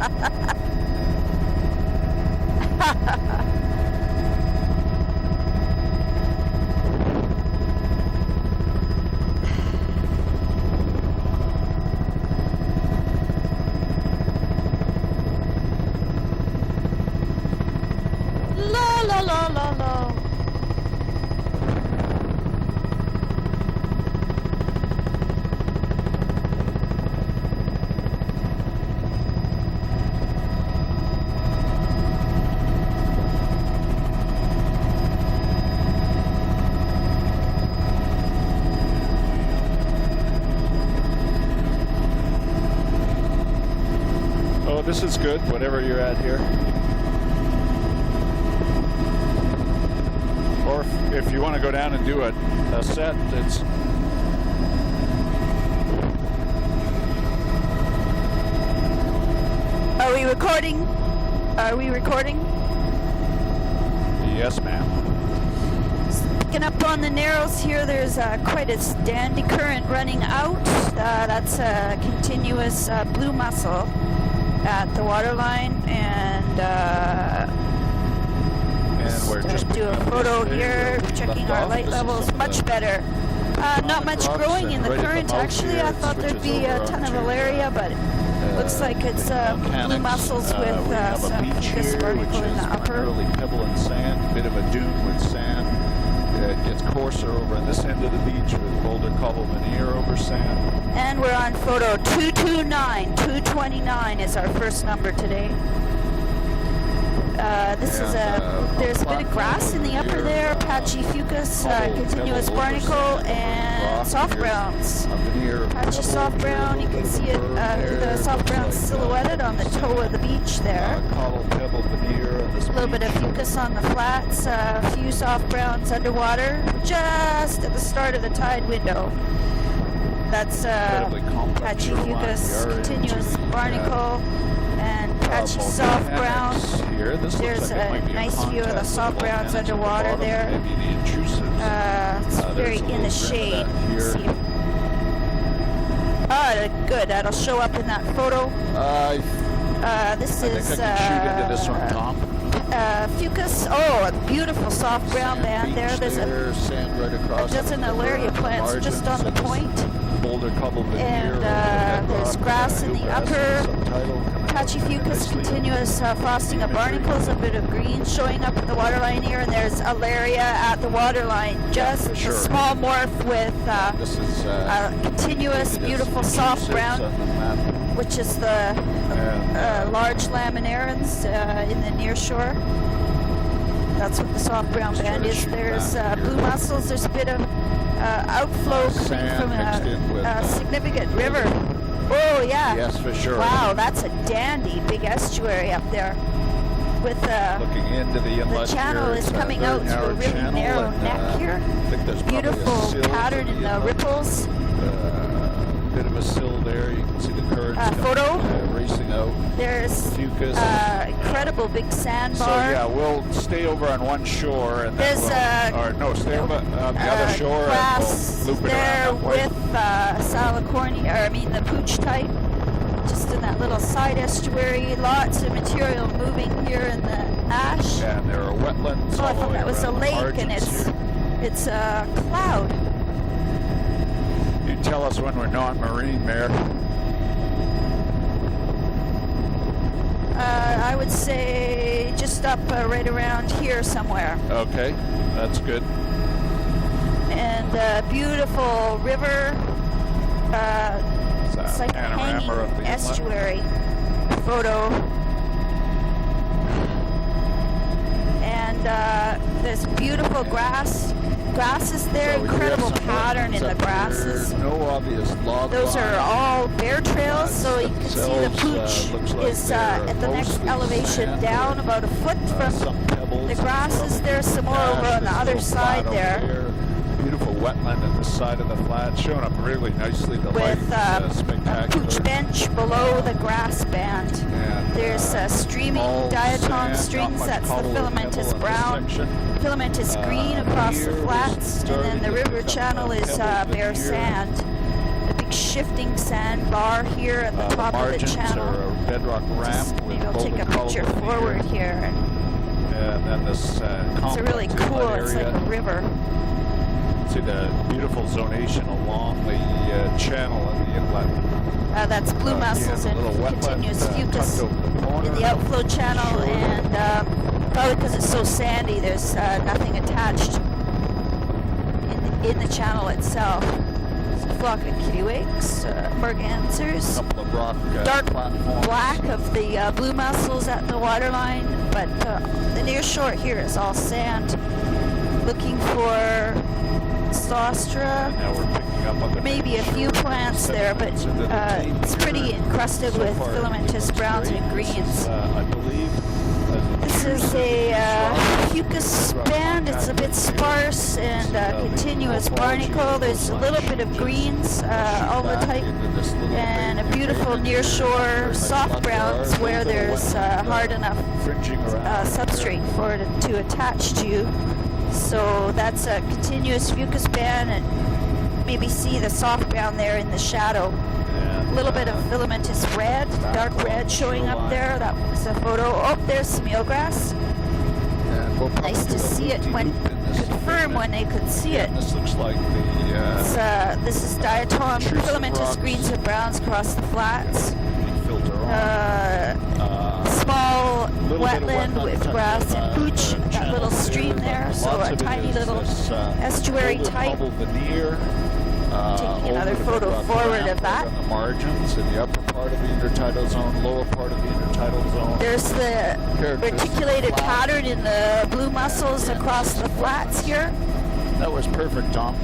La la la la la. Oh, this is good, whatever you're at here. Or if you want to go down and do a set, it's... Are we recording? Are we recording? Yes, ma'am. Picking up on the Narrows here, there's quite a dandy current running out. That's a continuous blue mussel at the waterline, and we're just do a photo here, checking our light levels. Much better. Not much growing in the current. Actually, I thought there'd be a ton of malaria, but it looks like it's blue mussels with some fungus barnacle in the upper. Primarily pebble and sand, bit of a dune with sand. It gets coarser over on this end of the beach with boulder cobble veneer over sand. And we're on photo 229. 229 is our first number today. There's a bit of grass in the upper there, patchy fucus, continuous barnacle, and soft browns. Patchy soft brown, you can see it, the soft brown silhouetted on the toe of the beach there. A little bit of fucus on the flats, a few soft browns underwater, just at the start of the tide window. That's patchy fucus, continuous barnacle, and patchy soft brown. There's a nice view of the soft browns underwater there. It's very in the shade. See. Good. That'll show up in that photo. This is shoot into this one, Tom. fucus. Oh, a beautiful soft brown band there. There's a dozen alaria plants just on the point. And there's grass in the upper. Patchy fucus, continuous frosting of barnacles, a bit of green showing up at the waterline here, and there's alaria at the waterline. Just a small morph with continuous, beautiful soft brown, which is the large laminarans in the near shore. That's what the soft brown band is. There's blue mussels. There's a bit of outflow coming from a significant river. Oh, yeah. Yes, for sure. Wow, that's a dandy big estuary up there. With looking into the inlet channel here, is coming out to a really narrow neck here. I think there's beautiful pattern in the ripples. Bit of a sill there. You can see the currents photo. Racing out. There's fucus. Incredible big sandbar. So yeah, we'll stay over on one shore and then stay over on the other shore. Grass and we'll loop it there around with the pooch type. Just in that little side estuary, lots of material moving here in the ash. Yeah, and there are wetlands. Oh, I thought that was a lake, and it's a cloud. You tell us when we're non-marine, Mayor. I would say just up right around here somewhere. Okay, that's good. And a beautiful river. It's like a hanging estuary photo. And there's beautiful grass. Grasses there, incredible pattern in the grasses. No obvious log Those are all bear trails, so you can see the pooch is at the next elevation down about a foot from the grasses. There's some more over on the other side there. Beautiful wetland at the side of the flat, showing up really nicely. The with spectacular. A pooch bench below the grass band. And, there's streaming diatom strings. That's the filamentous brown. Filamentous green across the flats, and then the river channel is bare sand. The big shifting sandbar here at the top of the channel. Are a bedrock ramp. Maybe I'll take a picture forward here. And then this it's a really cool, it's like a river. See the beautiful zonation along the channel and the inlet. That's blue mussels and continuous fucus in the outflow channel, and probably because it's so sandy, there's nothing attached in the channel itself. There's a flock of kittiwakes, mergansers, dark black of the blue mussels at the waterline, but the near shore here is all sand. Looking for Sostra, maybe a few plants there, but it's pretty encrusted with filamentous browns and greens. This is a fucus band. It's a bit sparse and continuous barnacle. There's a little bit of greens, ulva type, and a beautiful nearshore soft browns where there's hard enough substrate for it to attach to. So that's a continuous fucus band, and maybe see the soft brown there in the shadow. A little bit of filamentous red, dark red showing up there. That was a photo. Oh, there's some eelgrass. Nice to see it confirm when they could see it. This looks like the this is diatom filamentous greens and browns across the flats. Small wetland with grass and hooch, that little stream there, so a tiny little estuary type. Taking another photo forward of that. On the margins in the upper part of the intertidal zone, lower part of the intertidal zone. There's the reticulated pattern in the blue mussels across the flats here. That was perfect, Tom.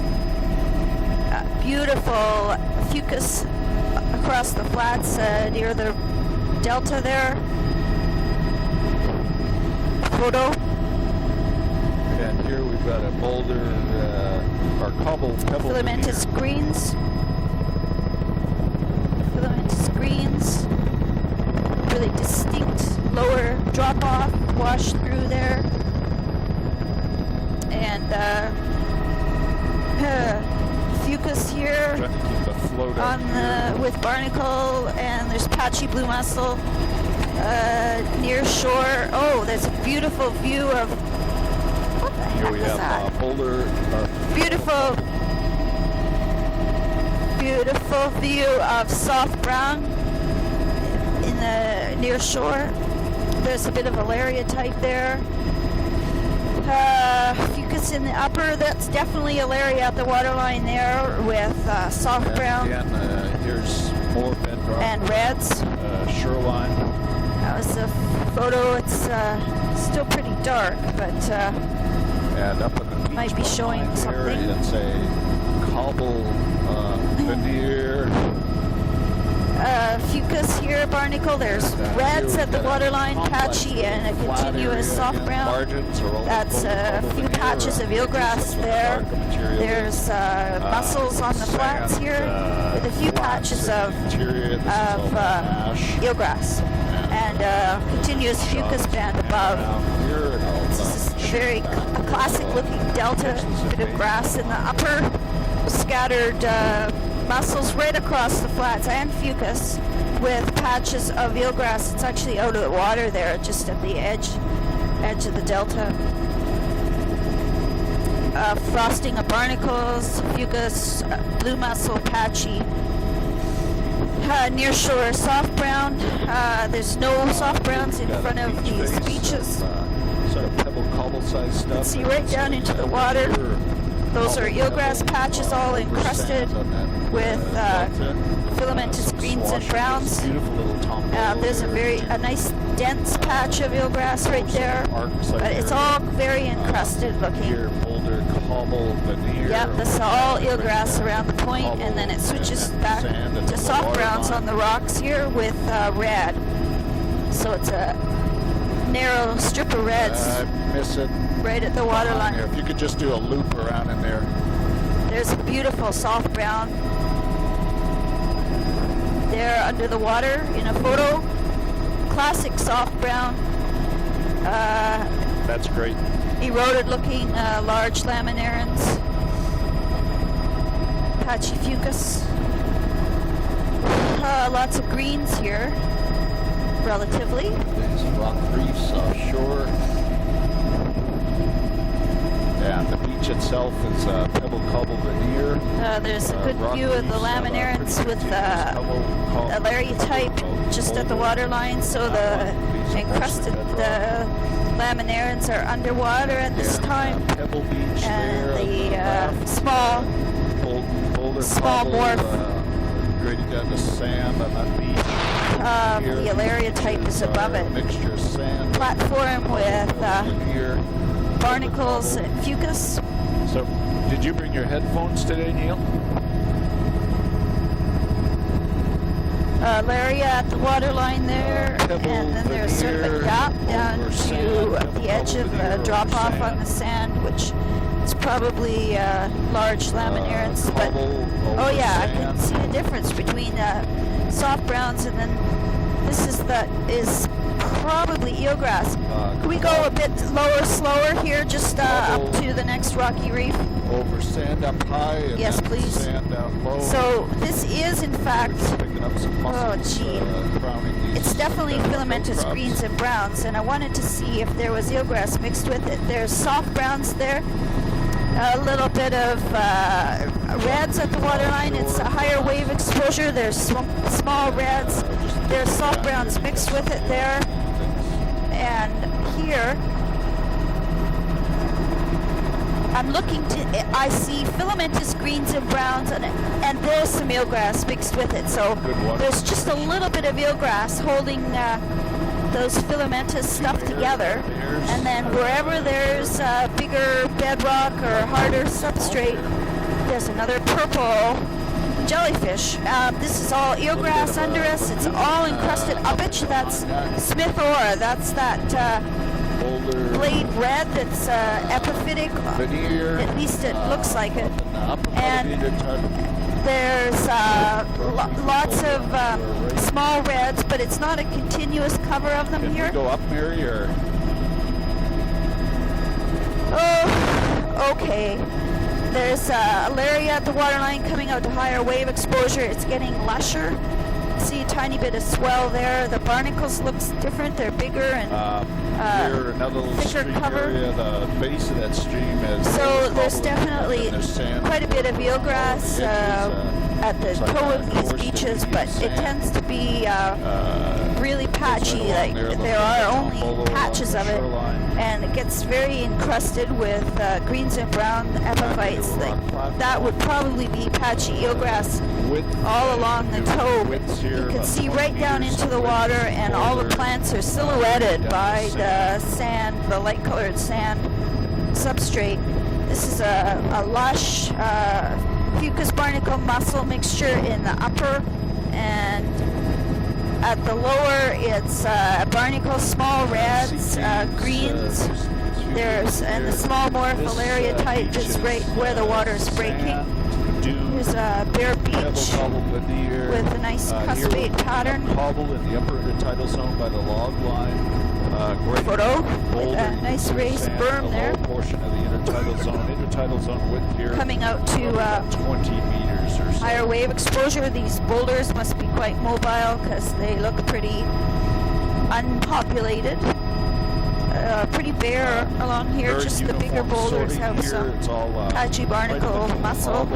Beautiful fucus across the flats near the delta there. Photo. And here we've got a boulder, or pebble filamentous greens. Filamentous greens. Really distinct lower drop off, wash through there. And fucus here on with barnacle, and there's patchy blue mussel near shore. Oh, there's a beautiful view of what the heck is that? Boulder. Beautiful view of soft brown in the near shore. There's a bit of Alaria type there. Fucus in the upper, that's definitely Alaria at the waterline there with soft brown. Again, here's more bedrock. And reds. Shoreline. That was a photo. It's still pretty dark, but and up in the beach might be showing something. It's a cobble veneer. Fucus here, barnacle. There's reds at the waterline, patchy, and a continuous soft brown. That's a few patches of eelgrass there. There's mussels on the flats here, with a few patches of eelgrass, and continuous fucus band above. This is a classic-looking delta. Bit of grass in the upper, scattered mussels right across the flats, and fucus with patches of eelgrass. It's actually out of the water there, just at the edge of the delta. Frosting of barnacles, fucus, blue mussel, patchy. Near shore, soft brown. There's no soft browns in front of these beaches. Sort of pebble cobble size stuff. You can see right down into the water. Those are eelgrass patches all encrusted with filamentous greens and browns. There's a nice dense patch of eelgrass right there, but it's all very encrusted looking. Yep, this is all eelgrass around the point, and then it switches back to soft browns on the rocks here with red. So it's a narrow strip of reds. I miss it. Right at the waterline. If you could just do a loop around in there. There's a beautiful soft brown there under the water in a photo. Classic soft brown. That's great. Eroded looking large laminarans. Patchy fucus. lots of greens here, relatively. There's rock reefs offshore. And the beach itself is pebble cobble veneer. There's a good view of the laminarans with Alaria type just at the waterline, so the encrusted laminarans are underwater at this time. Pebble beach And there. the small morph. Grading down to sand on that beach. The Alaria type is above it. Mixture of sand. Platform with Veneer. barnacles and fucus. So, did you bring your headphones today, Neil? Alaria at the waterline there, and then there's sort of a gap down to the edge of the drop off on the sand, which is probably large laminarans. But oh yeah, I can see the difference between soft browns and then this is probably eelgrass. Can we go a bit lower, slower here, just up to the next rocky reef? Over sand up high and Yes, then please. sand down low. So this is in fact, Picking up some mussels, gee. crowning these it's definitely filamentous crabs. greens and browns, and I wanted to see if there was eelgrass mixed with it. There's soft browns there, a little bit of reds at the waterline. It's a higher wave exposure. There's small reds. There's soft browns mixed with it there. And here, I'm looking to, I see filamentous greens and browns, and there's some eelgrass mixed with it. So there's just a little bit of eelgrass holding those filamentous stuff together. And then wherever there's bigger bedrock or harder substrate, there's another purple jellyfish. This is all eelgrass under us. It's all encrusted uppage. That's Smith ore. That's that blade red that's epiphytic. Veneer. At least it looks like it. And And there's lots of small reds, but it's not a continuous cover of them can here. we go up, Mary, or Oh, okay. There's Alaria at the waterline coming out to higher wave exposure. It's getting lusher. See a tiny bit of swell there. The barnacles looks different. They're bigger and here another little thicker stream cover. area. The base of that stream is So there's definitely quite a bit of eelgrass at the toe of these beaches, but it tends to be really patchy. Like there are only patches of it, and it gets very encrusted with greens and brown epiphytes. Like that would probably be patchy eelgrass all along the toe. You can see right down into the water, and all the plants are silhouetted by the sand, the light-colored sand substrate. This is a lush fucus barnacle mussel mixture in the upper, and at the lower it's barnacle, small reds, greens. And the small morph Alaria type is right where the water is breaking. There's a bare beach with a nice cuspate pattern. Cobble in the upper intertidal zone by the log line. Photo with a nice raised berm there. Portion of the intertidal zone. Intertidal zone width here. Coming out to 20 meters or so. higher wave exposure. These boulders must be quite mobile because they look pretty unpopulated. Pretty bare along here. Just the bigger boulders have some patchy barnacle mussel.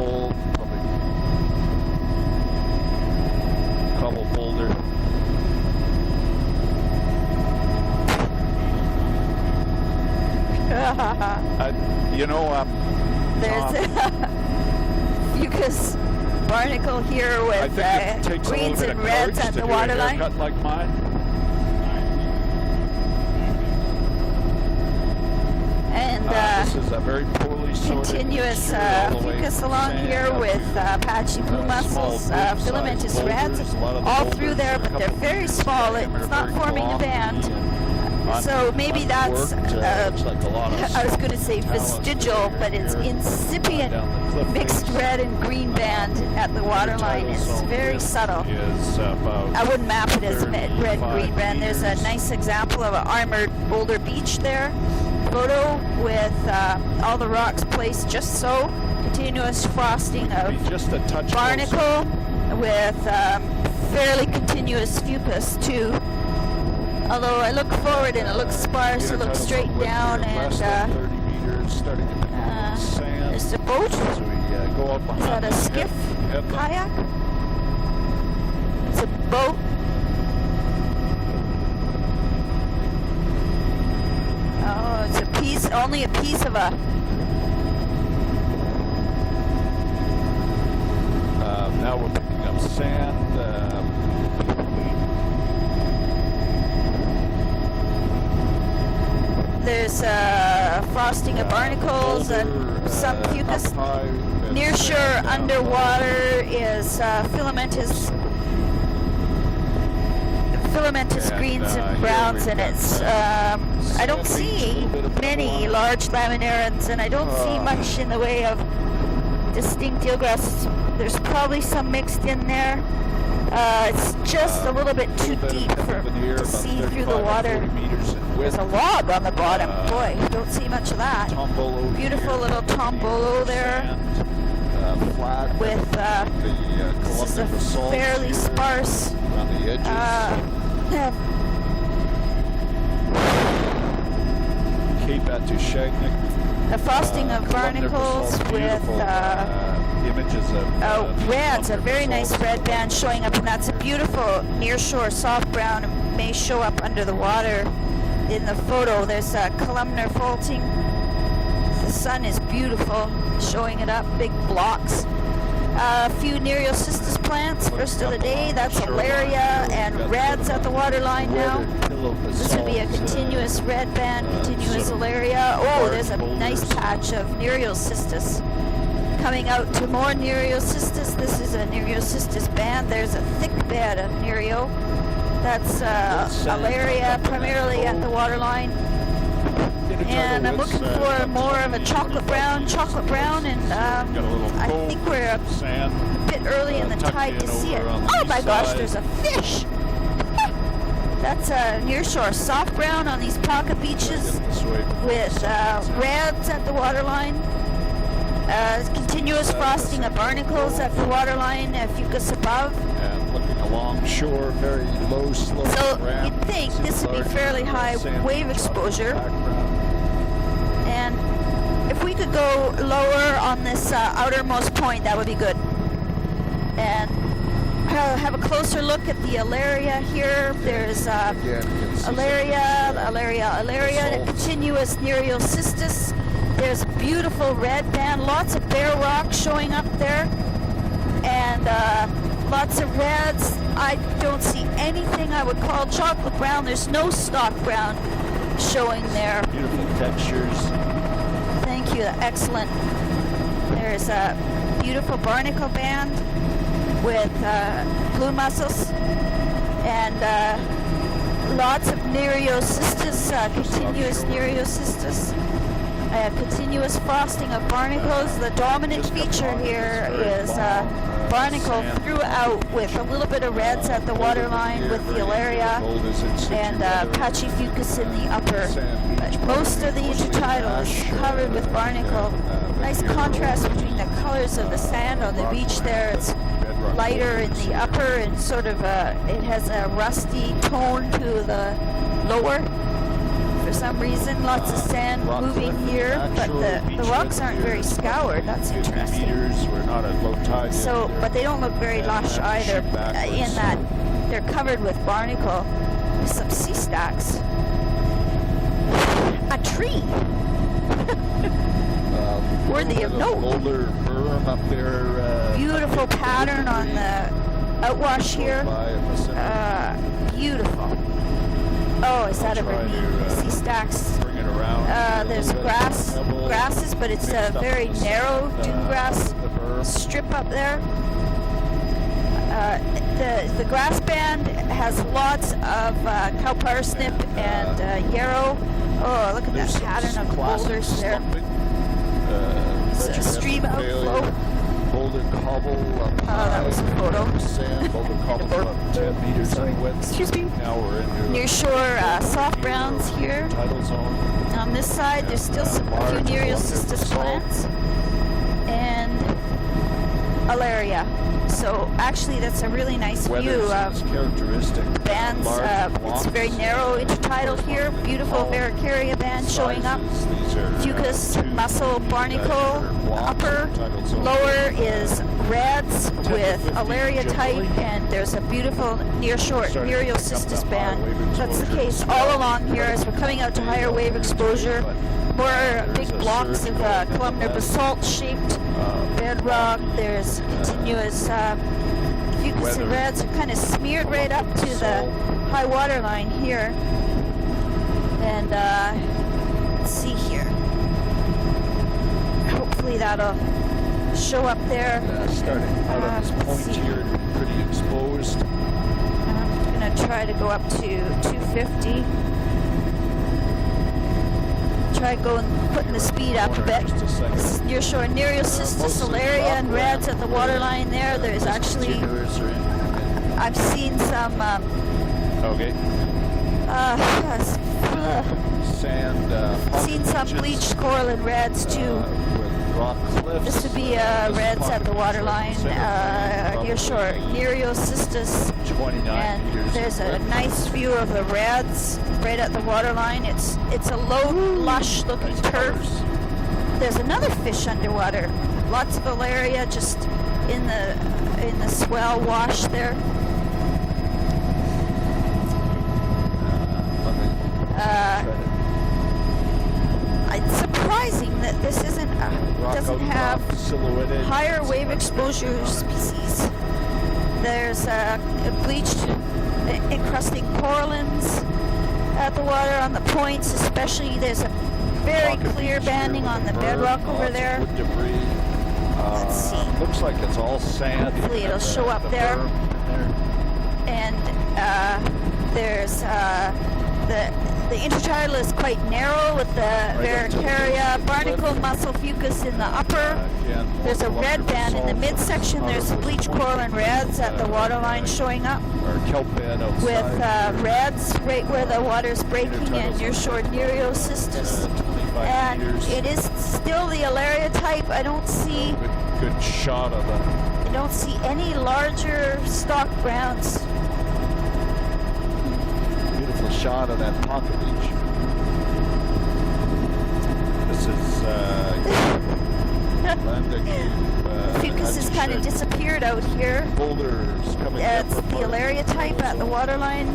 Cobble boulder. There's fucus barnacle here with greens and reds at the waterline. Like mine. And this is a very poorly sorted continuous fucus along here with patchy blue mussels, filamentous reds, all through there, but they're very small. It's not forming a band. So maybe that's, I was going to say vestigial, but it's incipient mixed red and green band at the waterline. It's very subtle. I wouldn't map it as red and green band. There's a nice example of an armored boulder beach there. Photo with all the rocks placed just so. Continuous frosting of just a touch barnacle with fairly continuous fucus too. Although I look forward and it looks sparse, it looks straight down, and 30 meters, starting to become sand. there's the boat. So we go up behind. Is that a skiff? Kayak? It's a boat. Oh, it's a piece, only a piece of a... Now we're picking up sand. There's frosting of barnacles and some fucus. Near shore underwater is filamentous greens and browns, and it's I don't see many large laminarans, and I don't see much in the way of distinct eelgrass. There's probably some mixed in there. It's just a little bit too deep to see through the water. There's a log on the bottom. Boy, don't see much of that. Beautiful little tombolo there. With this is a fairly sparse Cape Atushagnik. a frosting of barnacles with images of reds, a very nice red band showing up, and that's a beautiful nearshore soft brown. It may show up under the water in the photo. There's a columnar faulting. The sun is beautiful, showing it up, big blocks. A few Nereocystis plants, first of the day. That's Alaria and reds at the waterline now. This would be a continuous red band, continuous Alaria. Oh, there's a nice patch of Nereocystis. Coming out to more Nereocystis. This is a Nereocystis band. There's a thick bed of Nereo. That's Alaria, primarily at the waterline. And I'm looking for more of a chocolate brown, and I think we're a bit early in the tide to see it. Oh my gosh, there's a fish! That's a nearshore soft brown on these pocket beaches with reds at the waterline. Continuous frosting of barnacles at the waterline, fucus above. And looking along shore, very low slope. So you'd think this would be fairly high wave exposure. And if we could go lower on this outermost point, that would be good. And have a closer look at the Alaria here. There's Alaria, continuous Nereocystis. There's beautiful red band, lots of bare rock showing up there, and lots of reds. I don't see anything I would call chocolate brown. There's no stock brown showing there. Beautiful textures. Thank you, excellent. There's a beautiful barnacle band with blue mussels and lots of Nereocystis, continuous Nereocystis. Continuous frosting of barnacles. The dominant feature here is barnacle throughout, with a little bit of reds at the waterline with the Alaria and patchy fucus in the upper. But most of the intertidal is covered with barnacle. Nice contrast between the colors of the sand on the beach there. It's lighter in the upper and sort of it has a rusty tone to the lower. For some reason, lots of sand moving here, but the rocks aren't very scoured. That's interesting. We're not at low tide. So, but they don't look very lush either, in that they're covered with barnacle. There's some sea stacks. A tree. Worthy of note. Boulder berm up there. Beautiful pattern on the outwash here. Beautiful. Oh, is that a ravine? Sea stacks. Bring it around. There's grasses, but it's a very narrow dune grass strip up there. The grass band has lots of cow parsnip and yarrow. Oh, look at that pattern of boulders there. It's a stream outflow. Boulder cobble. That was a photo. Sand, boulder cobble about 10 meters in width. Excuse me. Now we're into Near shore soft browns here. tidal zone. On this side, there's still some few Nereocystis plants. And Alaria. So actually that's a really nice view of characteristic. bands. It's very narrow intertidal here. Beautiful Varicaria band showing up. Fucus, mussel, barnacle. Upper, lower is reds with Alaria type, and there's a beautiful nearshore Nereocystis band. That's the case all along here as we're coming out to higher wave exposure. More big blocks of columnar basalt shaped bedrock. There's continuous fucus and reds are kind of smeared right up to the high water line here. And let's see here. Hopefully that'll show up there. Starting out on this point here, pretty exposed. I'm going to try to go up to 250. Try putting the speed up a bit. Nearshore Nereocystis, Alaria, and reds at the waterline there. There's actually, I've seen some seen some bleached coral and reds too. This would be reds at the waterline, nearshore Nereocystis, and there's a nice view of the reds right at the waterline. It's a low, lush looking turf. There's another fish underwater. Lots of Alaria just in the swell wash there. It's surprising that this doesn't have higher wave exposure species. There's bleached encrusting corallines at the water on the points, especially. There's a very clear banding on the bedrock over there. Let's see. Looks like it's all sand. Hopefully it'll show up there. And there's the intertidal is quite narrow with the Varicaria, barnacle, mussel, fucus in the upper. There's a red band in the midsection. There's bleached coral and reds at the waterline showing up. With reds right where the water's breaking and nearshore Nereocystis. And it is still the Alaria type. I don't see good shot of it. I don't see any larger stock browns. Beautiful shot of that pocket beach. This is Fucus has kind of disappeared out here. Boulders coming It's the Alaria type at the waterline.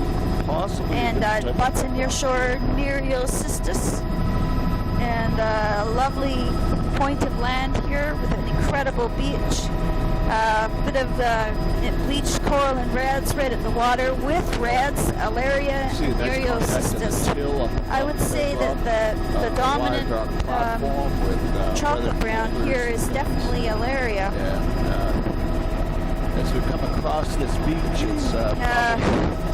Possibly. And lots of nearshore Nereocystis. And a lovely point of land here with an incredible beach. Bit of bleached coral and reds right at the water with reds, Alaria, and Nereocystis. I would say that the dominant chocolate brown here is definitely Alaria. As we come across this beach, it's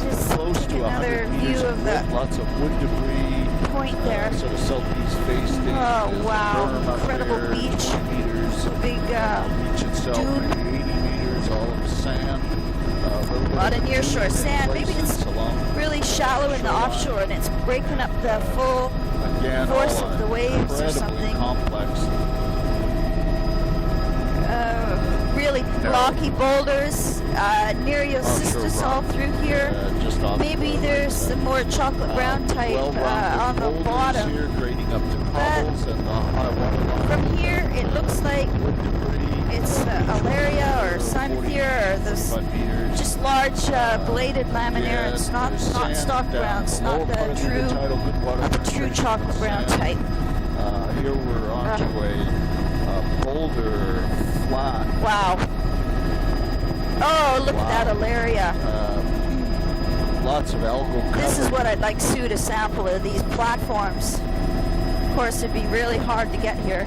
just close to another 100 view meters of the lots of wood debris. Point there. Sort of southeast facing. Oh wow! Incredible beach. 20 meters. Big beach itself, dune. maybe 80 meters, all of sand. A lot of nearshore sand. Maybe it's really shallow in the offshore and it's breaking up the full force of the waves or something. Complex. Really blocky boulders, Nereocystis all through here. Maybe there's some more chocolate brown type on the bottom. But from here, it looks like it's Alaria or Cymathera or those just large bladed laminarians, not stock browns, not the true chocolate brown type. Here we're onto a boulder flat. Wow. Oh, look at that Alaria. Lots of algal cover. This is what I'd like Sue to sample of these platforms. Of course, it'd be really hard to get here.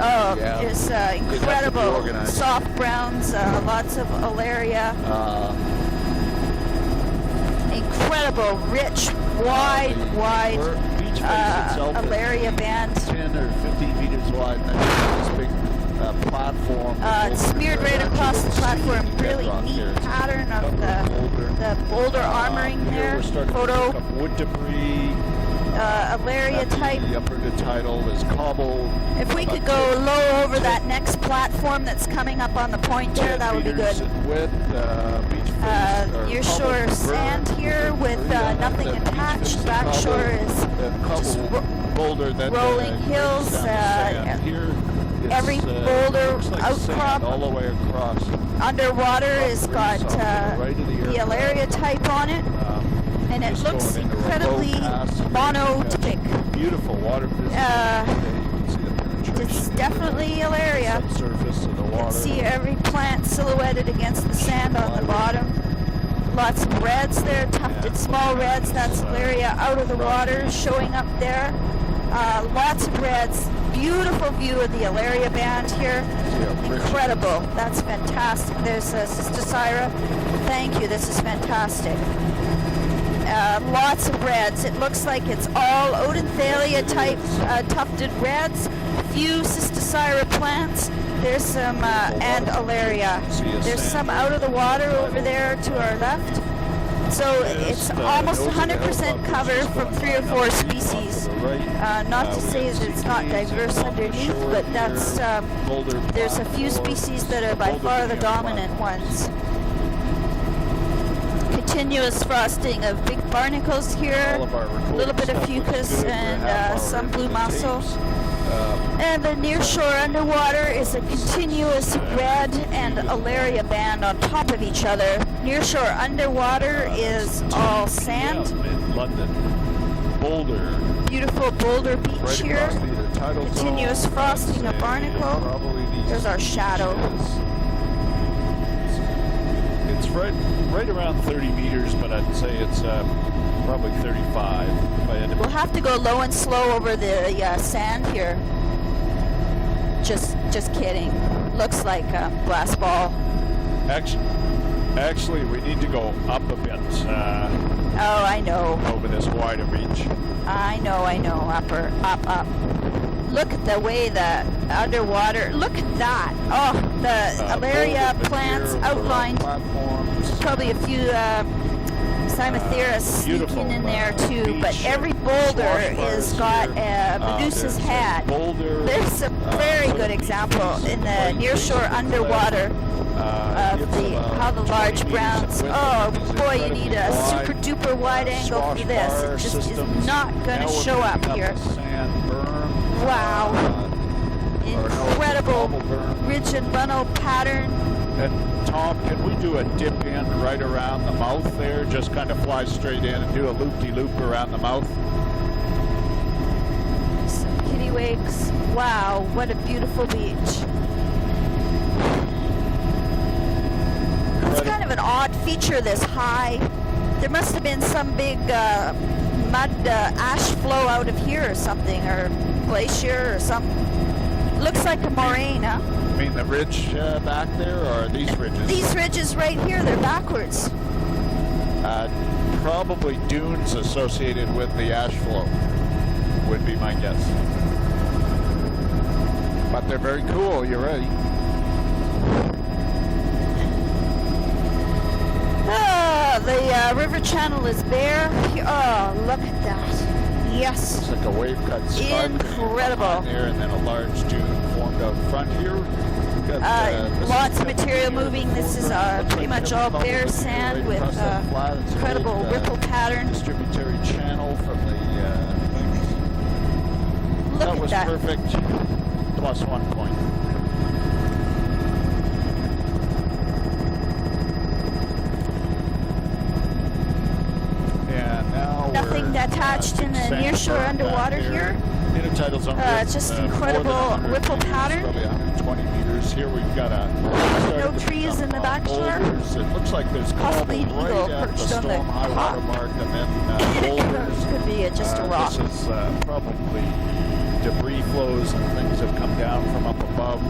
Oh, Yeah. there's You'd have to be incredible organized. soft browns, lots of Alaria. Incredible, rich, wide beach face itself is Alaria band. 10 or 15 meters wide. And then this big platform. It's smeared right across the platform. Really neat pattern of the boulder armoring there. We're starting Photo to pick up wood debris. Alaria type. The upper tidal is cobble. If we could go low over that next platform that's coming up on the point here, that would be good. Near shore sand here with nothing attached. Back shore is just rolling hills. Every boulder outcrop all the way across. underwater has got the Alaria type on it. And it looks incredibly monotypic. Beautiful water. It's definitely Alaria. You can see every plant silhouetted against the sand on the bottom. Lots of reds there, tufted small reds. That's Alaria out of the water, showing up there. Lots of reds. Beautiful view of the Alaria band here. Incredible. That's fantastic. There's Cysticyra. Thank you. This is fantastic. Lots of reds. It looks like it's all Odenthalia type tufted reds. Few Cysticyra plants. There's some and Alaria. There's some out of the water over there to our left. So it's almost 100% cover from 3 or 4 species. Not to say that it's not diverse underneath, but that's there's a few species that are by far the dominant ones. Continuous frosting of big barnacles here, a little bit of fucus and some blue mussel. And the near shore underwater is a continuous red and Alaria band on top of each other. Near shore underwater is all sand. In London, Boulder. Beautiful Boulder beach here. Continuous frosting of barnacle. There's our shadow. It's right around 30 meters, but I'd say it's probably 35. We'll have to go low and slow over the sand here. Just kidding. Looks like a glass ball. Actually, we need to go up a bit. Oh, I know. Over this wider beach. I know. Up. Look at the way the underwater. Look at that. Oh, the Alaria plants outlined. Probably a few Cymatheras sneaking in there too. But every boulder is got Medusa's head. There's a very good example in the nearshore underwater of how the large browns. Oh boy, you need a super duper wide angle for this. It just is not going to show up here. Wow. Incredible ridge and runnel pattern. And Tom, can we do a dip in right around the mouth there? Just kind of fly straight in and do a loop-de-loop around the mouth? Some kittiwakes. Wow, what a beautiful beach. It's kind of an odd feature, this high. There must have been some big mud ash flow out of here or something, or glacier or something. Looks like a moraine, huh? You mean the ridge back there, or these ridges? These ridges right here, they're backwards. Probably dunes associated with the ash flow, would be my guess. But they're very cool, you're ready. The river channel is bare. Oh, look at that. Yes. It's like a wave cut scarp. Incredible. There, and then a large dune formed out front here. Lots of material moving. This is pretty much all bare sand with incredible ripple pattern. Distributary channel from the Look at that. That was perfect. Plus 1 point. Nothing attached in the nearshore underwater here. Intertidal zone. Just incredible ripple pattern. Probably 120 meters. Here we've got no trees in the backshore. It looks like there's possibly an eagle perched on the top. And then boulders. Could be just a rock. This is probably debris flows and things have come down from up above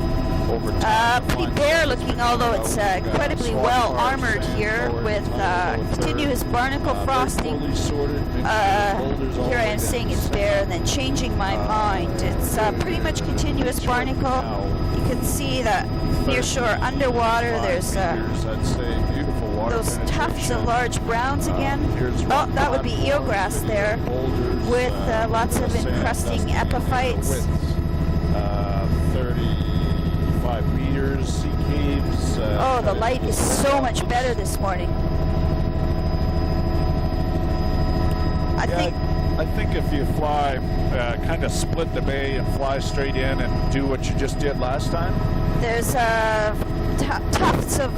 over time. Pretty bare looking, although it's incredibly well armored here with continuous barnacle frosting. Here I am saying it's bare and then changing my mind. It's pretty much continuous barnacle. You can see that near shore underwater there's I'd say beautiful water those tufts of penetration. large browns again. Here's Oh, rock that would be platforms, eelgrass veneer there, boulders, with lots of sand, encrusting dusty epiphytes. widths, 35 meters, sea caves. Oh, the light is so much better this morning. I think if you fly, kind of split the bay and fly straight in and do what you just did last time. There's tufts of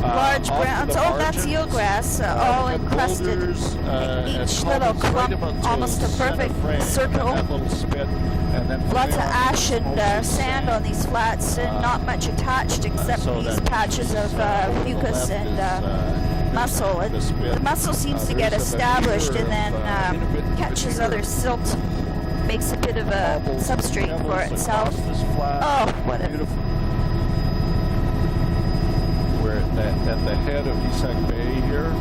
large off browns. the Oh, that's margins, eelgrass, all encrusted. boulders, Each and little cobbles right clump, about to almost a center perfect frame, circle. And that little spit, and then from Lots of there on, ash and mostly sand on these flats, and not much attached except so these that patches of over the mucus left and is, mussel. the spit. The mussel seems to get There's a established veneer and of, then intermittent catches veneer. other silt, makes a bit of a Cobbles, substrate for pebbles itself. across this flat. Oh, what a Beautiful. We're at the head of Isak Bay here.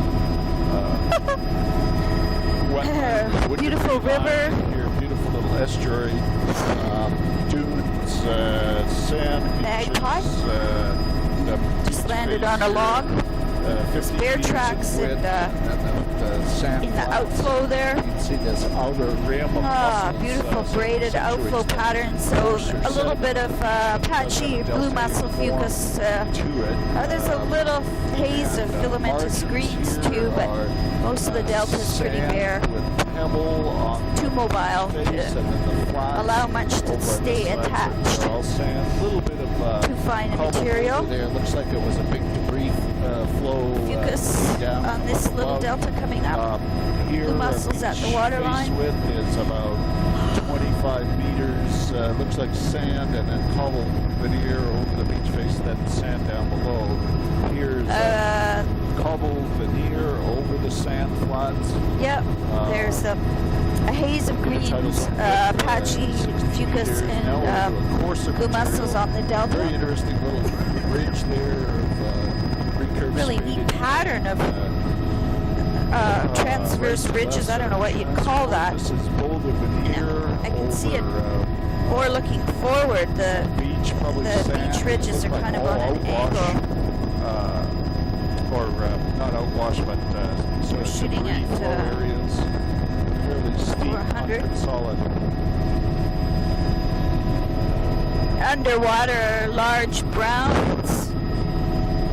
Wetland, Beautiful woodland river. line here, beautiful little estuary. Dunes, sand beaches. Magpie. The Just beach landed face on a here, log. 50 Bear meters tracks in width, and, the sand in the flats. outflow there. You can see this outer rim of Ah, mussels, beautiful braided accentuates outflow that pattern. So moisture a little bit of patchy Delta blue mussel form fucus. to it. There's a little haze of And, filamentous margins greens here too, but are, most of the delta is pretty sand bare. with pebble on Too mobile the face, to and then the flats allow much to over on stay this side attached. are all sand. A little bit of Too fine a cobble material. over there. Looks like it was a big debris flow Fucus down on this from little above. delta coming up. Here, Blue mussels at the beach water face line. width is about 25 meters. Looks like sand, and then cobble veneer over the beach face, then sand down below. Here's cobble veneer over the sand flats. Yep, there's a haze of greens, patchy fucus, and blue mussels on the Very delta. interesting little ridge there of recurve Really neat striated, pattern of transverse right to ridges. left I don't know what you'd call that. This is boulder veneer. I can see it over, Or looking forward, the beach, probably the sand. beach ridges Look are like kind of all on an outwash, angle. or not outwash, but sort of Shooting debris at, flow areas. Fairly steep, 400. unconsolidated. Underwater, large browns.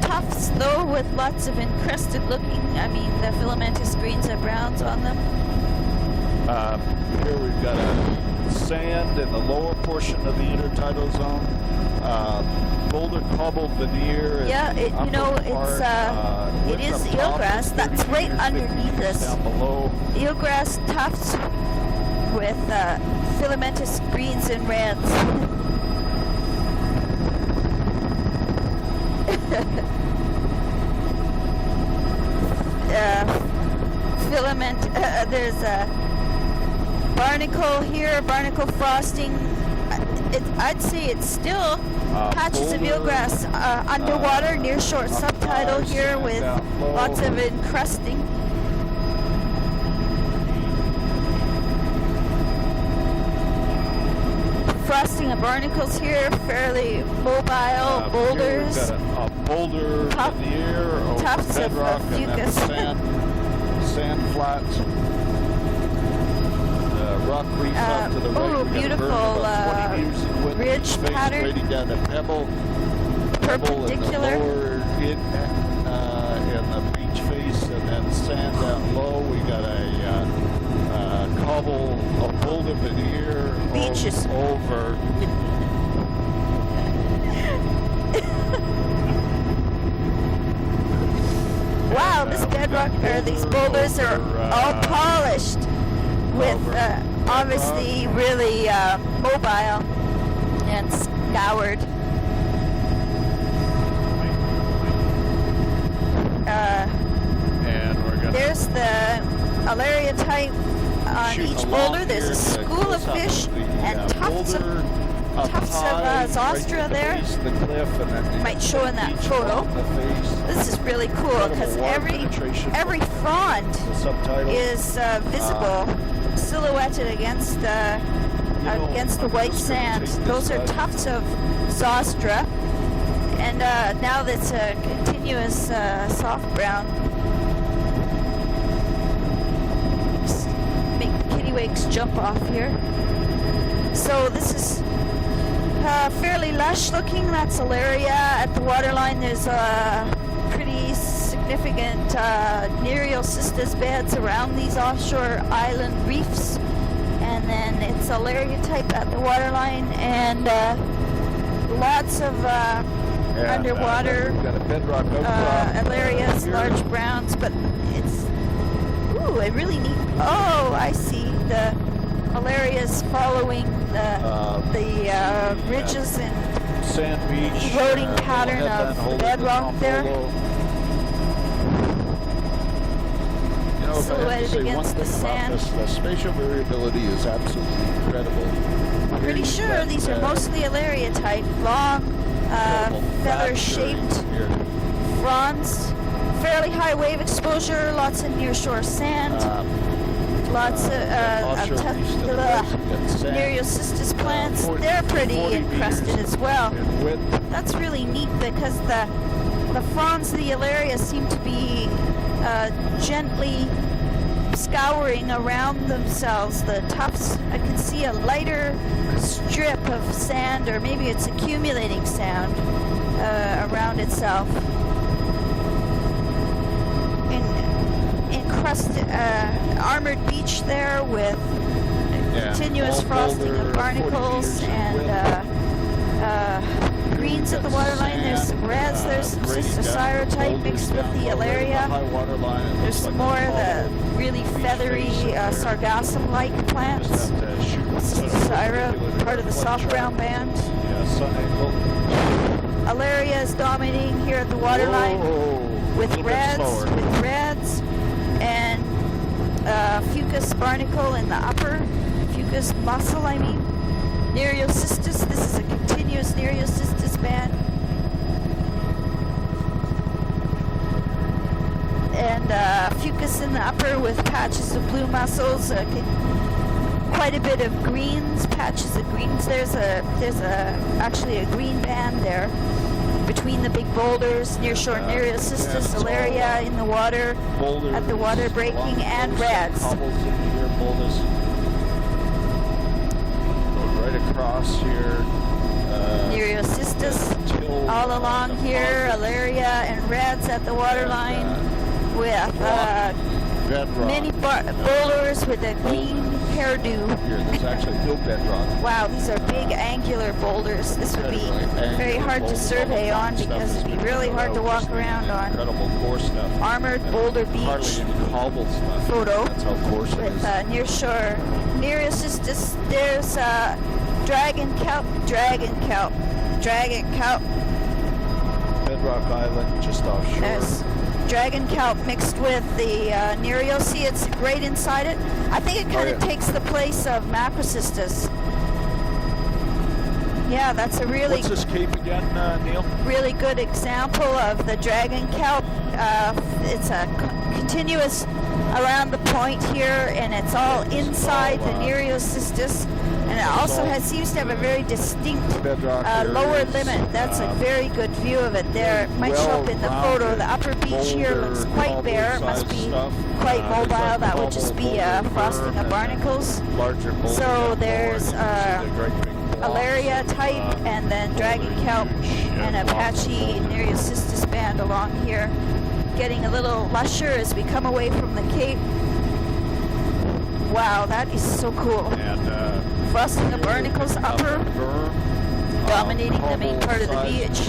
Tufts, though, with lots of encrusted looking. I mean, the filamentous greens have browns on them. Here we've got a sand in the lower portion of the intertidal zone. Boulder cobbled veneer. in Yeah, the you upper know, part, it width is up top eelgrass. is 30 That's right meters, 50 underneath meters us. Down below. Eelgrass tufts with filamentous greens and reds. Filament, there's a barnacle here, barnacle frosting. I'd say it's still patches of boulder, eelgrass underwater near short subtidal high, here sand with down low. lots of encrusting. Frosting of barnacles here, fairly mobile boulders. Here we've got a boulder veneer over tufts of bedrock, and then fucus. sand flats. Rock reef up to the right. oh, We've got a beautiful, berm about 20 meters in width, ridge face pattern. grading down to pebble. Perpendicular. Pebble in the lower in the beach face, and then sand down low. We got a cobble, a boulder veneer Beaches. over. Wow, this bedrock, or these boulders are all polished with obviously really mobile and scoured. And we're gonna There's the Alaria type on shoot each along boulder. There's a here to school of close up fish the, and tufts of boulder up tufts of, high, zostra right at the there. base of the cliff, and then the Might show in that beach photo. along the face. This is really cool because Incredible water penetration. every frond The subtitle is visible, silhouetted against the know, white I'm just gonna sand. take this Those are out. tufts of zostra, And now that's a continuous soft brown. Just make the kittiwakes jump off here. So this is fairly lush looking. That's Alaria. At the waterline there's a pretty significant Nereocystis beds around these offshore island reefs. And then it's Alaria type at the waterline, and lots of underwater we've got a bedrock Alarias, large browns, but it's a really neat. Oh, I see the Alarias following the ridges and sand beach, eroding pattern of the bedrock there. You know, Silhouetted against the sand. The spatial variability is absolutely incredible. Pretty sure these are mostly Alaria type, long, feather-shaped fronds, fairly high wave exposure, lots of nearshore sand, lots of Nereocystis plants. They're pretty encrusted as well. That's really neat because the fronds of the Alaria seem to be gently scouring around themselves. The tufts, I can see a lighter strip of sand, or maybe it's accumulating sand around itself. Encrusted, armored beach there with continuous frosting of barnacles and greens at the waterline. There's some reds, there's some Cystosira type mixed with the Alaria. There's some more of the really feathery sargassum-like plants. Cystosira, part of the soft brown band. Alaria is dominating here at the waterline with reds and Fucus barnacle in the upper, Fucus mussel I mean. Nereocystis, this is a continuous Nereocystis band. And Fucus in the upper with patches of blue mussels, quite a bit of greens, patches of greens. There's actually a green band there between the big boulders, nearshore Nereocystis, Alaria in the water, at the water breaking, and reds. Right across here. Nereocystis all along here, Alaria and reds at the waterline with many boulders with a green hairdo. Here, there's actually no bedrock. Wow, these are big angular boulders. This would be very hard to survey on because it'd be really hard to walk around on. Incredible coarse stuff. Armored Boulder Beach cobbled stuff. photo. That's how coarse it With is. nearshore Nereocystis. There's dragon kelp. Bedrock Island just offshore. There's dragon kelp mixed with the Nereo. See, it's right inside it. I think it kind of takes the place of Macrocystis. Yeah, that's a really What's this cape again, Neil? really good example of the dragon kelp. It's a continuous around the point here, and it's all inside the Nereocystis, and it also seems to have a very distinct lower limit. That's a very good view of it there. It might show up in the photo. The upper beach here looks quite bare. It must be quite mobile. That would just be frosting of barnacles. So there's Alaria type, and then dragon kelp and Apache Nereocystis band along here, getting a little lusher as we come away from the cape. Wow, that is so cool. And Frosting of barnacles upper, dominating the main part of the beach.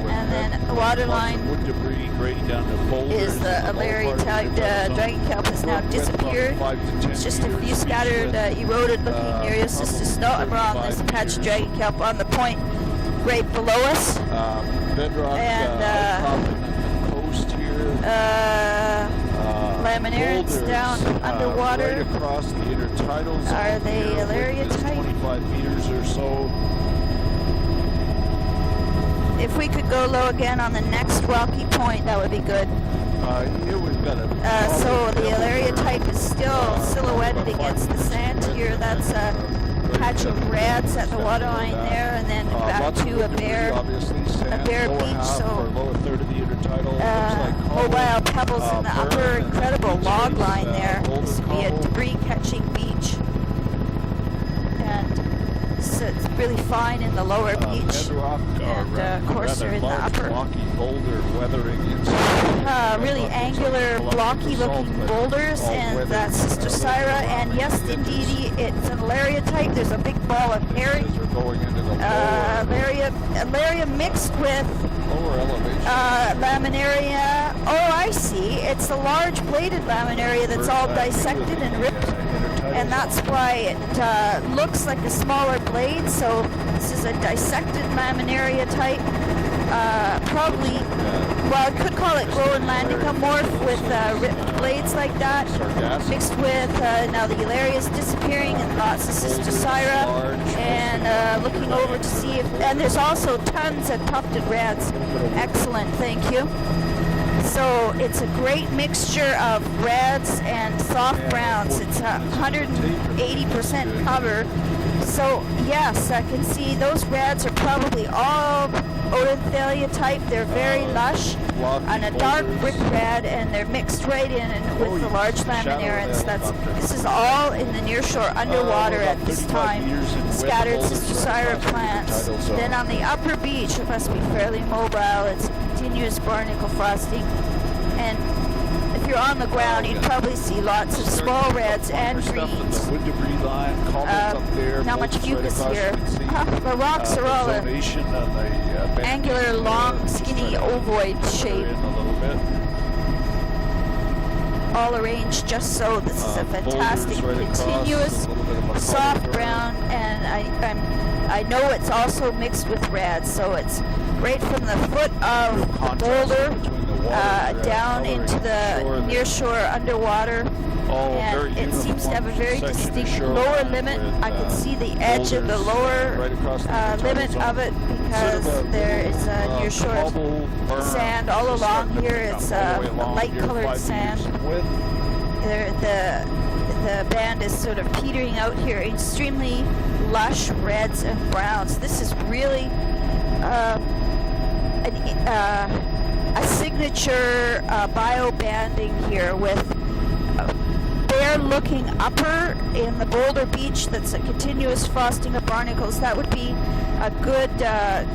And then the waterline is the Alaria type. Dragon kelp has now disappeared. It's just a few scattered, eroded looking Nereocystis. No, I'm wrong. There's a patch of dragon kelp on the point right below us. And coast here. Laminarians down underwater. Right across the intertidal zone. Are they here, Alaria type? 25 meters or so. If we could go low again on the next rocky point, that would be good. Here we've got So the Alaria type is still silhouetted against the sand here. That's patch of reds at the waterline there, and then back to a bare beach. So mobile pebbles in the upper, incredible log line there. This would be a debris catching beach, and so it's really fine in the lower beach, and of course they're in the upper. Really angular, blocky looking boulders, and that's Sister Syra, and yes indeed it's an Alaria type. There's a big ball of herring, Alaria mixed with laminaria. Oh, I see. It's a large bladed laminaria that's all dissected and ripped, and that's why it looks like a smaller blade. So this is a dissected laminaria type. Probably, well, I could call it Groenlandica morph with ripped blades like that, mixed with, now the Alaria is disappearing, and lots of Sister Syra, and looking over to see if, and there's also tons of tufted reds. Excellent, thank you. So it's a great mixture of reds and soft browns. It's 180% cover. So yes, I can see those reds are probably all Odenthalia type. They're very lush, and a dark brick red, and they're mixed right in and with the large laminarans. This is all in the nearshore underwater at this time. Scattered Sister Syra plants. Then on the upper beach, it must be fairly mobile. It's continuous barnacle frosting, and if you're on the ground, you'd probably see lots of small reds and greens. Not much fucus here. The rocks are all an angular, long, skinny, ovoid shape. All arranged just so. This is a fantastic, continuous, soft brown, and I know it's also mixed with red, so it's right from the foot of the boulder down into the nearshore underwater, and it seems to have a very distinct lower limit. I can see the edge of the lower limit of it because there is a nearshore sand all along here. It's a light-colored sand. The band is sort of petering out here. Extremely lush reds and browns. This is really a signature bio-banding here with bare-looking upper in the boulder beach that's a continuous frosting of barnacles. That would be a good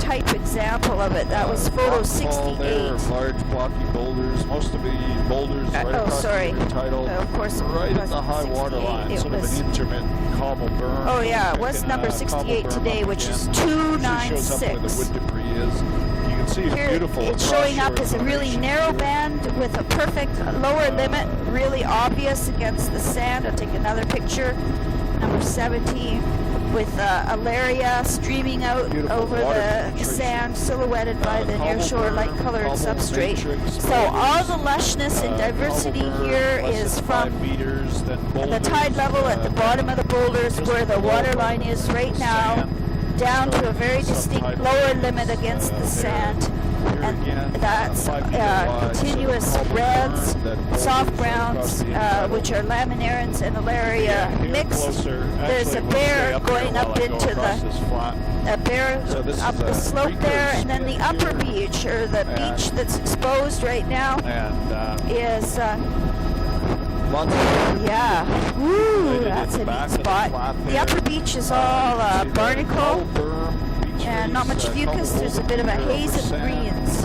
type example of it. That was photo 68. Large blocky boulders, most of the boulders right across the intertidal, of course, right at the high water line, sort of an intermittent cobble berm. Oh yeah, it was number 68 today, which is 296. Wood debris is. Here it's showing up as a really narrow band with a perfect lower limit, really obvious against the sand. I'll take another picture, number 17, with Alaria streaming out over the sand, silhouetted by the nearshore light-colored substrate. So all the lushness and diversity here is from the tide level at the bottom of the boulders where the water line is right now, down to a very distinct lower limit against the sand, and that's continuous reds, soft browns, which are laminarans and Alaria mixed. There's a bear going up into a bear up the slope there, and then the upper beach, or the beach that's exposed right now, is yeah, woo, that's a neat spot. The upper beach is all barnacle and not much fucus. There's a bit of a haze of greens.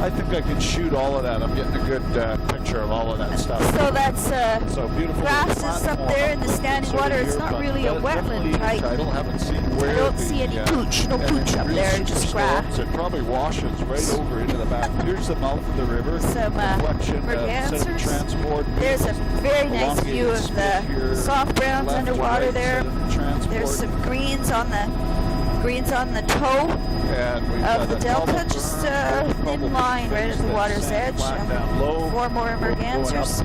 I think I can shoot all of that. I'm getting a good picture of all of that stuff. So that's grasses up there in the standing water. It's not really a wetland type. I don't see any pooch. No pooch up there, just grass. It probably washes right over into the back. Here's the mouth of the river. Some mergansers. There's a very nice view of the soft browns underwater there. There's some greens on the toe of the delta, just a thin line right at the water's edge. Four more mergansers.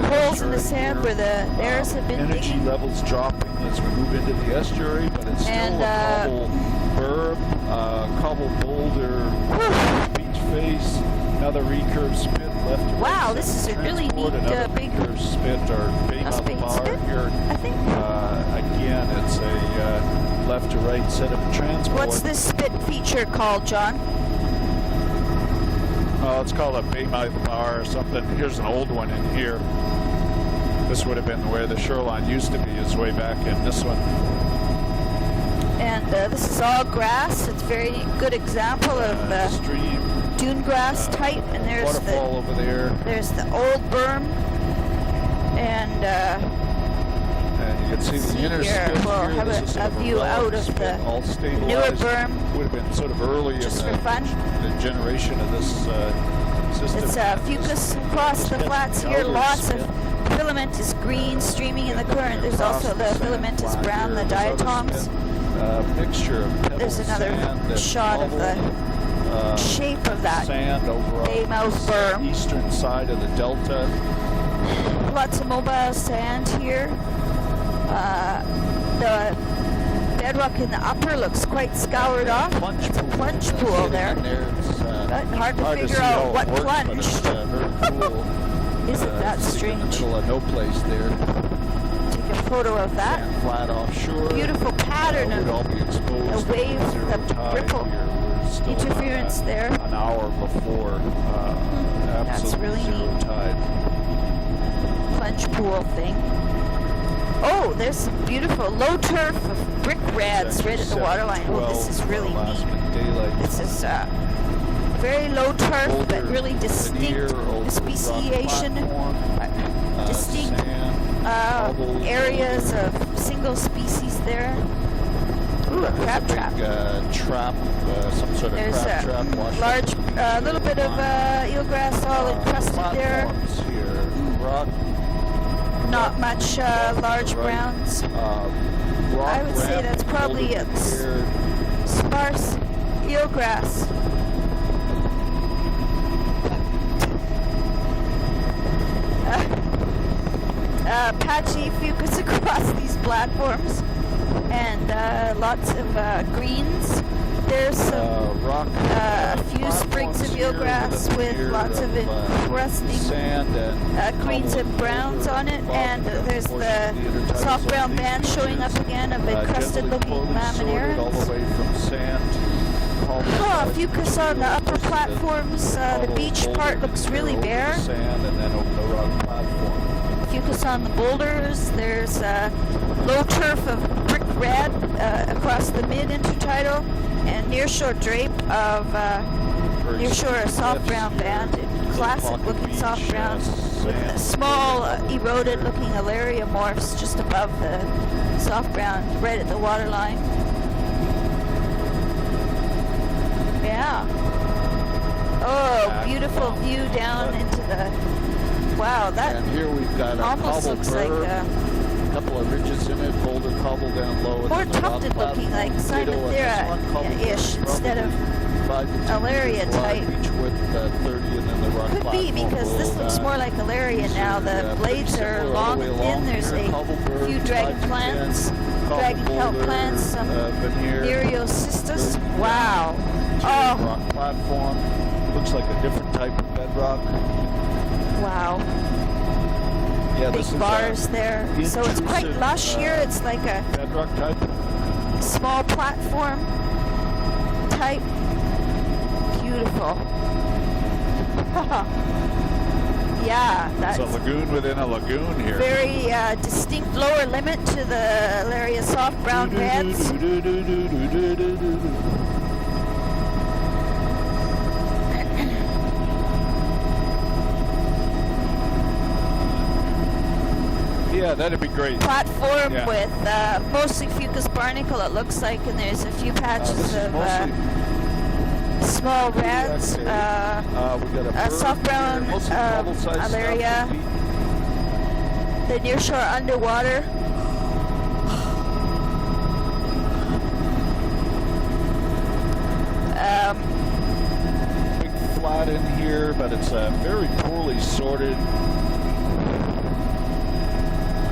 Holes in the sand where the bears have been energy digging. levels dropping as we move into the estuary, but it's still a cobble berm, cobble boulder, beach face, another recurve spit left. Wow, this is a really neat big spit or big spit. left to right set of transport. What's this spit feature called, John? Oh, it's called a Baymouth Bar or something. Here's an old one in here. This would have been where the shoreline used to be, is way back in this one. And this is all grass. It's a very good example of stream, dune grass type. And there's waterfall over there. There's the old berm, and you can see the inner here. spit We'll here. have This is a view out of the all stabilized. newer berm. Would have been sort of early Just in for fun. the generation of this system. It's fucus across the flats here. Lots of filament is green, streaming in the current. There's also the filament is brown, the diatoms. Mixture of pebble, There's another sand, shot of the shape of that sand over Baymouth the berm. eastern side of the delta. Lots of mobile sand here. The bedrock in the upper looks quite scoured off. It's a plunge pool there. Hard to figure out what plunge. Very cool. Isn't that strange? In the middle of no place there. Take a photo of that. Sand flat offshore. Beautiful pattern would all of be exposed a wave, to zero the tide ripple here. We're still interference there. An hour before That's really zero neat. tide. Plunge pool thing. Oh, there's some beautiful low turf of brick reds right at the waterline. Oh, this is really neat. This is very low turf, but really distinct speciation, distinct areas of single species there. Ooh, a crab trap. Some sort of There's crab trap. a large, little bit of eelgrass all encrusted there. Here. Rock, Not much large browns. I would say that's probably a sparse eelgrass. Patchy fucus across these platforms, and lots of greens. There's some, a few sprigs of eelgrass with lots of encrusting greens and browns on it, and there's the soft brown band showing up again of encrusted looking laminaires. Oh, fucus on the upper platforms. The beach part looks really bare. Fucus on the boulders. There's low turf of brick red across the mid-intertidal, and nearshore drape of nearshore soft brown band, classic-looking soft brown, with small eroded-looking alariomorphs just above the soft brown, right at the waterline. Yeah. Oh, beautiful view down into the. Wow, that and here we've got almost looks like a couple of ridges in it, boulder cobble down low. more tufted looking, like Cymathera-ish instead of Alaria type. Could be, because this looks more like Alaria now. The blades are long and thin. There's a few dragon plants, dragon kelp plants, some Myriocystus. Wow. Oh. Rock platform. Looks like a different type of bedrock. Wow. Yeah, big bars there. So it's quite lush here. It's like a bedrock type. Small platform type. Beautiful. Yeah, that's it's a lagoon within a lagoon here. Very distinct lower limit to the Alaria soft brown beds. Yeah, that'd be great. Platform with mostly fucus barnacle, it looks like, and there's a few patches of small reds, soft brown Alaria, the nearshore underwater. Big flat in here, but it's a very poorly sorted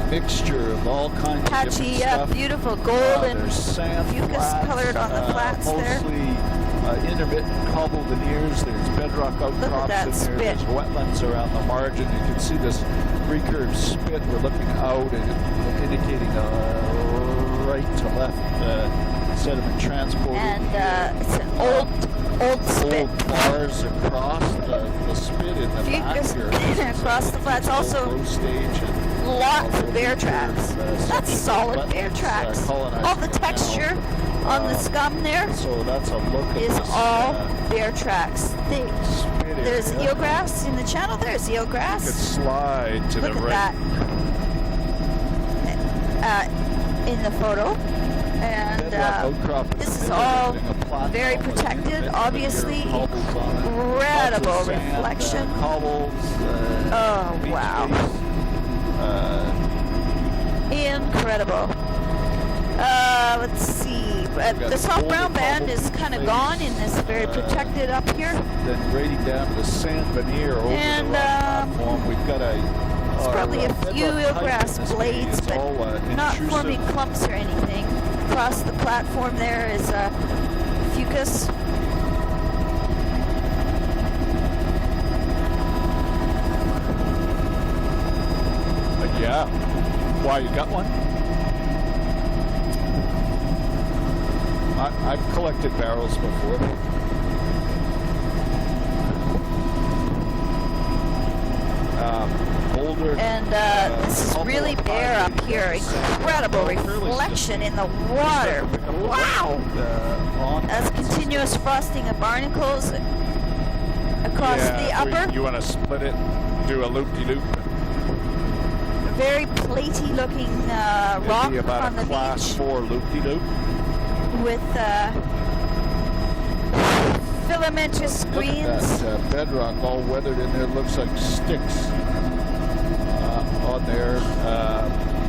mixture of all kinds of patchy, different stuff. Beautiful gold and fucus flats, colored on the flats there. Mostly intermittent cobble veneers. There's bedrock outcrops in there. There's wetlands around the margin. You can see this recurved spit. We're looking out and indicating a right to left sediment transport. And it's an old spit. Old bars across the spit in the back here. Across the flats. Also, low stage and lots of bear tracks. That's solid bear tracks. All the texture on the scum there so that's a look at is this, all bear tracks. There's area. eelgrass in the channel. There's You could eelgrass. slide to Look the at right. that in the photo. And this is all very protected. Obviously, incredible reflection. Oh, wow. Incredible. Let's see. The soft brown band is kind of gone in this very protected up here. Then grading down to the sand veneer over And, the rock platform, we've got It's probably a few eelgrass blades, but not forming clumps or anything. Across the platform there is fucus. Yeah. Why, you got one? I've collected barrels before. Boulder. And this is really bare up here. Incredible reflection in the water. Wow! That's continuous frosting of barnacles across the upper. You want to split it, do a loop-de-loop? Very platey looking rock Maybe about on the a class beach 4 loop-de-loop. with filamentous screens. Look at that bedrock all weathered in there. Looks like sticks on there.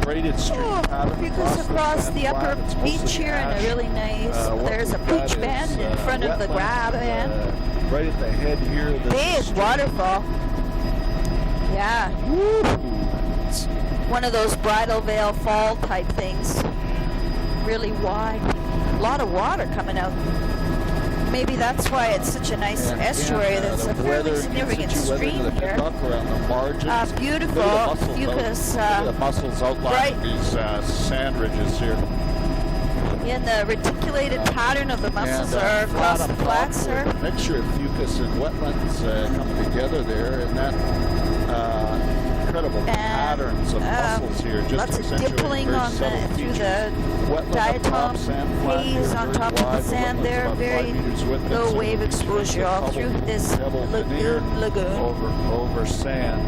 Braided stream pattern Fucus across the upper beach here, and a really nice. There's a pooch band in front of the grab band. Right at the head here. Big waterfall. Yeah. It's one of those bridal veil fall type things. Really wide. A lot of water coming out. Maybe that's why it's such a nice estuary. There's a fairly significant stream here. Beautiful fucus. The mussels outlining these sand ridges here. And the reticulated pattern of the mussels are across the flats, sir. A mixture of fucus and wetlands coming together there, and that incredible patterns of mussels here. Just lots of dimpling on through the diatom haze on top of the sand there. Very low wave exposure all through this lagoon. Over sand.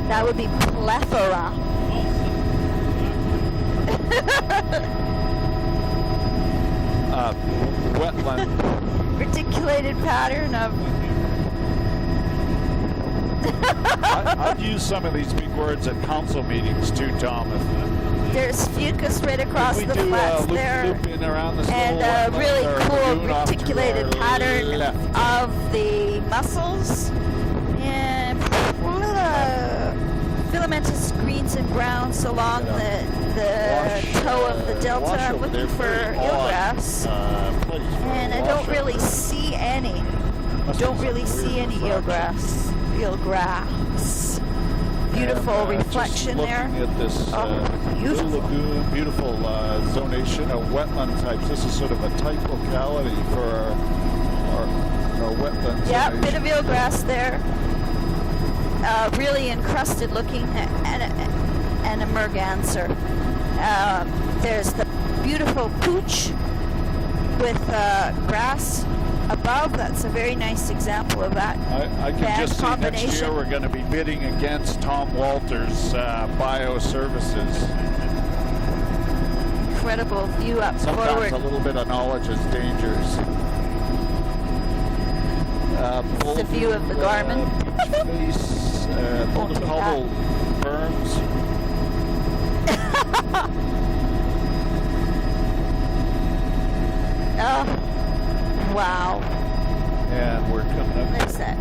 That would be plethora. Wetland. Reticulated pattern of. I've used some of these big words at council meetings too, Tom. There's fucus right across the flats there, and a really cool reticulated pattern of the mussels, and filamentous greens and browns along the toe of the delta. I'm looking for eelgrass, and I don't really see any. Don't really see any eelgrass. Beautiful reflection there. At this beautiful lagoon, beautiful zonation of wetland types. This is sort of a type locality for our wetland. Yeah, zonation. bit of eelgrass there. Really encrusted looking, and a merganser. There's the beautiful pooch with grass above. That's a very nice example of that. I can just see next year we're going to be bidding against Tom Walters' bioservices. Incredible view up Sometimes forward. a little bit of knowledge is dangerous. The view of the Garmin. Beach face, Boulder Cobble berms. Oh, wow. And we're coming up. There's that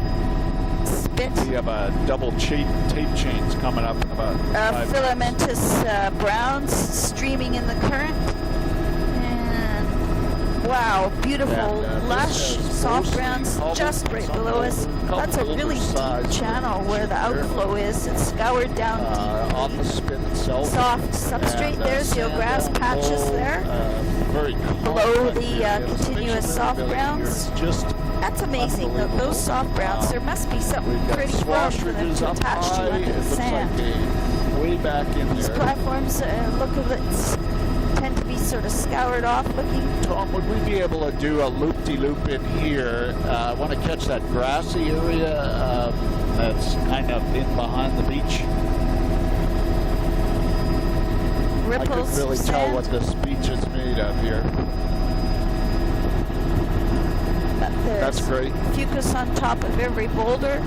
spit. We have a double tape chains coming up in about 5 filamentous browns streaming in the current. And Wow, beautiful, And, lush, this is soft mostly grounds cobbled, just right some below us. couple That's a really deep oversized channel where the there. outflow is. It's scoured down On deep. the spin itself. Soft substrate And, there, so sand grass down patches below, there. Very Below complex the area. continuous Spatial soft variability here grounds. is just That's amazing. unbelievable. Those soft browns, there must be something We've got pretty firm swash for them ridges to up attach high. to under It the looks sand. like a way back in These there. platforms look a bit, tend to be sort of scoured off looking. Tom, would we be able to do a loop-de-loop in here? I want to catch that grassy area that's kind of in behind the beach. I Ripples couldn't really of tell sand. what this beach is made of here. That's There's great. fucus on top of every boulder.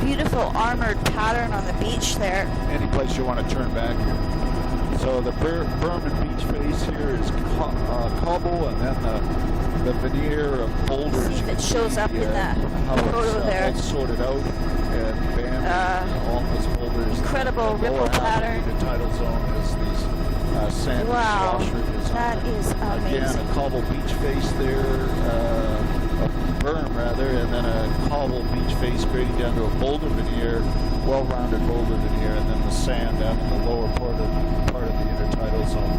Beautiful armored pattern on the beach there. Any place you want to turn back here. So the Berman Beach face here is cobble, and then the veneer of boulders. See if You can it shows see, up in that how photo it's there. all sorted out and banded. All those boulders. Incredible The lower ripple half pattern. of the tidal zone is these sandy Wow, swash ridges. that is Again, amazing. a cobble beach face there, a berm rather, and then a cobble beach face grading down to a boulder veneer, well-rounded boulder veneer, and then the sand down in the lower part of the intertidal zone.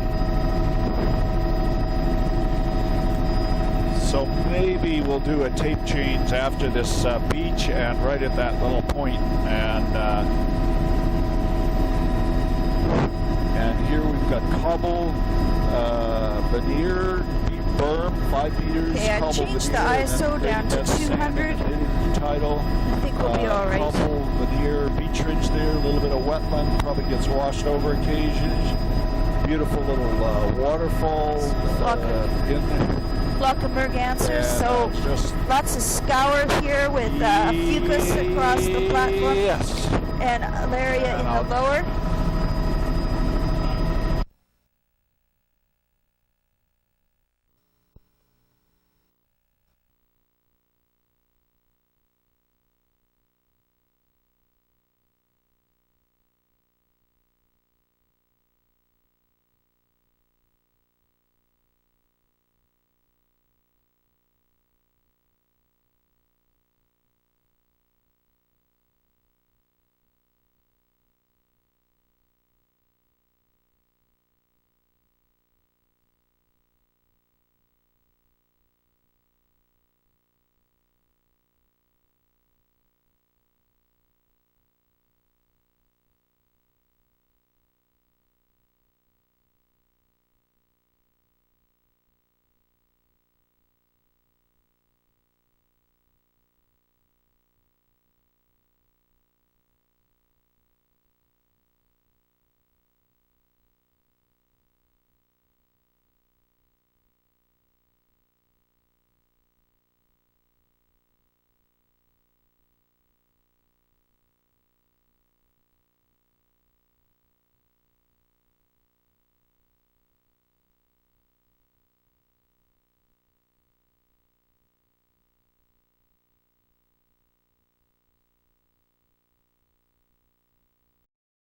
So maybe we'll do a tape change after this beach and right at that little point, and here we've got cobble veneer, deep berm, 5 meters. Okay, I cobble changed the veneer, and ISO then down to that sand 200. and tidal. I think we'll be all right. Cobble veneer, beach ridge there, a little bit of wetland, probably gets washed over occasionally. Beautiful little waterfall in there. Block of mergansers, so just lots of scour here with fucus across the platform yes. and area in And the lower.